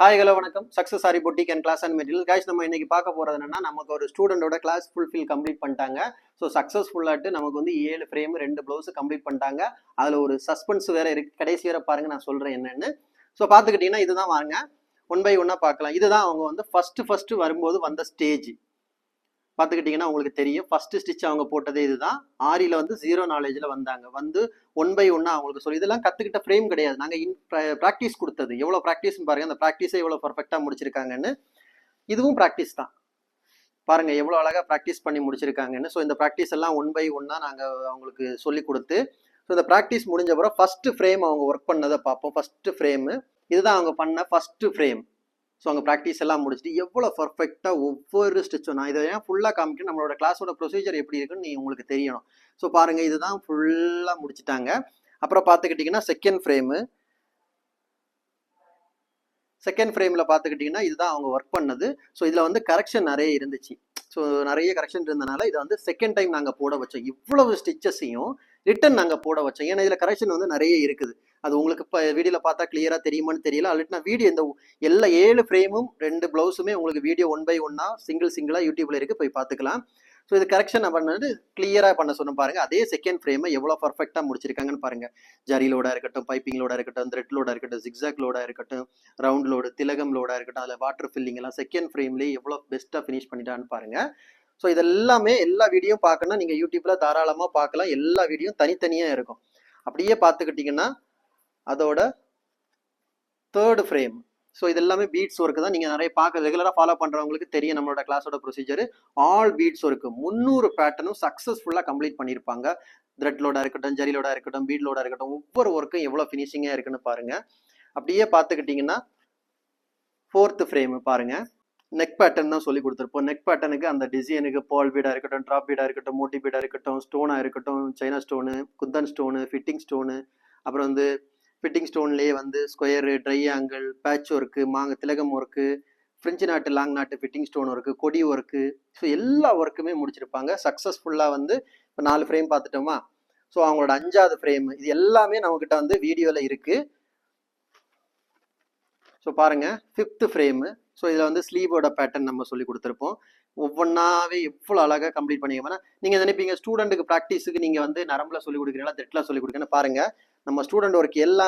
Hi hello வணக்கம். Success sari boutique and class and material guys. நம்ம இன்னைக்கு பார்க்க போறது என்னன்னா, நமக்கு ஒரு ஸ்டூடெண்டோட கிளாஸ் ஃபுல்ஃபில் கம்ப்ளீட் பண்ணிட்டாங்க. ஸோ சக்ஸஸ்ஃபுல்லாட்டு நமக்கு வந்து 7 ஃப்ரேம் 2 ப்ளவுஸ் கம்ப்ளீட் பண்ணிட்டாங்க. அதில் ஒரு சஸ்பென்ஸ் வேற இருக்கு. கடைசி வேற பாருங்க, நான் சொல்றேன் என்னன்னு. ஸோ பார்த்துக்கிட்டீங்கன்னா இதுதான் வாங்க, ஒன் பை ஒன்னா பார்க்கலாம். இதுதான் அவங்க வந்து ஃபர்ஸ்ட் வரும்போது வந்த ஸ்டேஜ். பார்த்துக்கிட்டிங்கன்னா உங்களுக்கு தெரியும், ஃபர்ஸ்ட் ஸ்டிச் அவங்க போட்டதே இதுதான். ஆரியில் வந்து 0 நாலேஜில் வந்தாங்க. வந்து ஒன் பை ஒன்னா அவங்களுக்கு சொல்லி இதெல்லாம் கற்றுக்கிட்ட ஃப்ரேம் கிடையாது. நாங்கள் ப்ராக்டிஸ் கொடுத்தது. எவ்வளோ ப்ராக்டிஸ்னு பாருங்கள், அந்த ப்ராக்டிஸை எவ்வளோ பர்ஃபெக்டாக முடிச்சிருக்காங்கன்னு. இதுவும் ப்ராக்டிஸ் தான். பாருங்க எவ்வளோ அழகாக ப்ராக்டிஸ் பண்ணி முடிச்சிருக்காங்கன்னு. ஸோ இந்த ப்ராக்டிஸ் எல்லாம் ஒன் பை ஒன்னா நாங்கள் அவங்களுக்கு சொல்லி கொடுத்து, ஸோ இந்த ப்ராக்டிஸ் முடிஞ்ச பிறகு ஃபர்ஸ்ட் ஃப்ரேம் அவங்க ஒர்க் பண்ணதை பார்ப்போம். ஃபர்ஸ்ட் ஃப்ரேமு இதுதான் அவங்க பண்ண ஃபர்ஸ்ட் ஃப்ரேம். ஸோ அங்கே ப்ராக்டிஸ் எல்லாம் முடிச்சுட்டு எவ்வளோ பர்ஃபெக்டாக ஒவ்வொரு ஸ்டிச்சும், நான் இதை ஏன் ஃபுல்லாக காமிக்கணும், நம்மளோட கிளாஸோட ப்ரொசீஜர் எப்படி இருக்குன்னு நீ உங்களுக்கு தெரியணும். ஸோ பாருங்கள், இதுதான் ஃபுல்லாக முடிச்சுட்டாங்க. அப்புறம் பார்த்துக்கிட்டிங்கன்னா செகண்ட் ஃப்ரேமில் பார்த்துக்கிட்டிங்கன்னா இதுதான் அவங்க ஒர்க் பண்ணது. ஸோ இதில் வந்து கரெக்ஷன் நிறைய இருந்துச்சு. ஸோ நிறைய கரெக்ஷன் இருந்தனால இதை வந்து செகண்ட் டைம் நாங்கள் போட வச்சோம். இவ்வளவு ஸ்டிச்சஸையும் ரிட்டன் நாங்கள் போட வச்சோம். ஏன்னா இதில் கரெக்ஷன் வந்து நிறைய இருக்குது. அது உங்களுக்கு இப்போ வீடியோவில் பார்த்தா கிளியராக தெரியுமான்னு தெரியல. ஆல்ரெடி நான் வீடியோ இந்த எல்லா 7 ஃப்ரேமும் 2 ப்ளவுஸுமே உங்களுக்கு வீடியோ ஒன் பை ஒன்னா சிங்கிளாக யூடியூப்ல இருக்குது, போய் பார்த்துக்கலாம். ஸோ இது கரெக்ஷன் பண்ணது கிளியராக பண்ண சொன்ன பாருங்க. அதே செகண்ட் ஃப்ரேமை எவ்வளோ பர்ஃபெக்டாக முடிச்சிருக்காங்கன்னு பாருங்க. ஜரி லோடாக இருக்கட்டும், பைப்பிங் லோடாக இருக்கட்டும், த்ரெட் லோடாக இருக்கட்டும், ஜிக்ஸாக் லோடாக இருக்கட்டும், ரவுண்ட் லோடு, திலகம் லோடாக இருக்கட்டும், அதில் வாட்டர் ஃபில்லிங் எல்லாம் செகண்ட் ஃப்ரேம்லேயே எவ்வளோ பெஸ்ட்டாக ஃபினிஷ் பண்ணிட்டான்னு பாருங்க. ஸோ இதெல்லாமே எல்லா வீடியோ பார்க்கணும்னா நீங்கள் யூடியூப்ல தாராளமாக பார்க்கலாம். எல்லா வீடியோ தனித்தனியாக இருக்கும். அப்படியே பார்த்துக்கிட்டிங்கன்னா அதோட தேர்ட் ஃப்ரேம். ஸோ இது எல்லாமே பீட்ஸ் ஒர்க்கு தான். நீங்கள் நிறைய பார்க்க ரெகுலராக ஃபாலோ பண்ணுறவங்களுக்கு தெரியும் நம்மளோட கிளாஸோட ப்ரொசீஜர். ஆல் பீட்ஸ் ஒர்க்கு 300 பேட்டர்னும் சக்ஸஸ்ஃபுல்லாக கம்ப்ளீட் பண்ணியிருப்பாங்க. த்ரெட் லோடாக இருக்கட்டும், ஜரி லோடாக இருக்கட்டும், பீட் லோடாக இருக்கட்டும், ஒவ்வொரு ஒர்க்கும் எவ்வளோ ஃபினிஷிங்காக இருக்குன்னு பாருங்க. அப்படியே பார்த்துக்கிட்டிங்கன்னா ஃபோர்த் ஃப்ரேம் பாருங்க. நெக் பேட்டர்ன் தான் சொல்லி கொடுத்துருப்போம். நெக் பேட்டர்னுக்கு அந்த டிசைனுக்கு பால் பீடாக இருக்கட்டும், ட்ராப் பீடாக இருக்கட்டும், மோட்டி பீடாக இருக்கட்டும், ஸ்டோனாக இருக்கட்டும், China stone, Kundan stone, fitting stone, அப்புறம் வந்து ஃபிட்டிங் ஸ்டோன்லேயே வந்து square, try angle, patch work, திலகம் ஒர்க்கு, ஃப்ரெஞ்சு நாட்டு, லாங் நாட்டு ஃபிட்டிங் ஸ்டோன் ஒர்க்கு, கொடி ஒர்க்கு, ஸோ எல்லா ஒர்க்குமே முடிச்சிருப்பாங்க. சக்ஸஸ்ஃபுல்லாக வந்து இப்போ 4 ஃப்ரேம் பார்த்துட்டோமா. ஸோ அவங்களோட 5வது ஃப்ரேம் இது எல்லாமே நம்மக்கிட்ட வந்து வீடியோவில் இருக்குது. ஸோ பாருங்கள், 5th ஃப்ரேமு. ஸோ இதில் வந்து ஸ்லீவோட பேட்டர்ன் நம்ம சொல்லி கொடுத்துருப்போம். ஒவ்வொன்றாவே எவ்வளோ அழகாக கம்ப்ளீட் பண்ணிக்கோங்கன்னா நீங்கள் நினைப்பீங்க ஸ்டூடெண்ட்டுக்கு ப்ராக்டிஸுக்கு நீங்கள் வந்து நரம்பில் சொல்லி கொடுக்குறீங்களா, த்ரெட்டில் சொல்லி கொடுக்குறேன்னு. பாருங்கள், நம்ம ஸ்டூடெண்ட் ஒர்க் எல்லாம்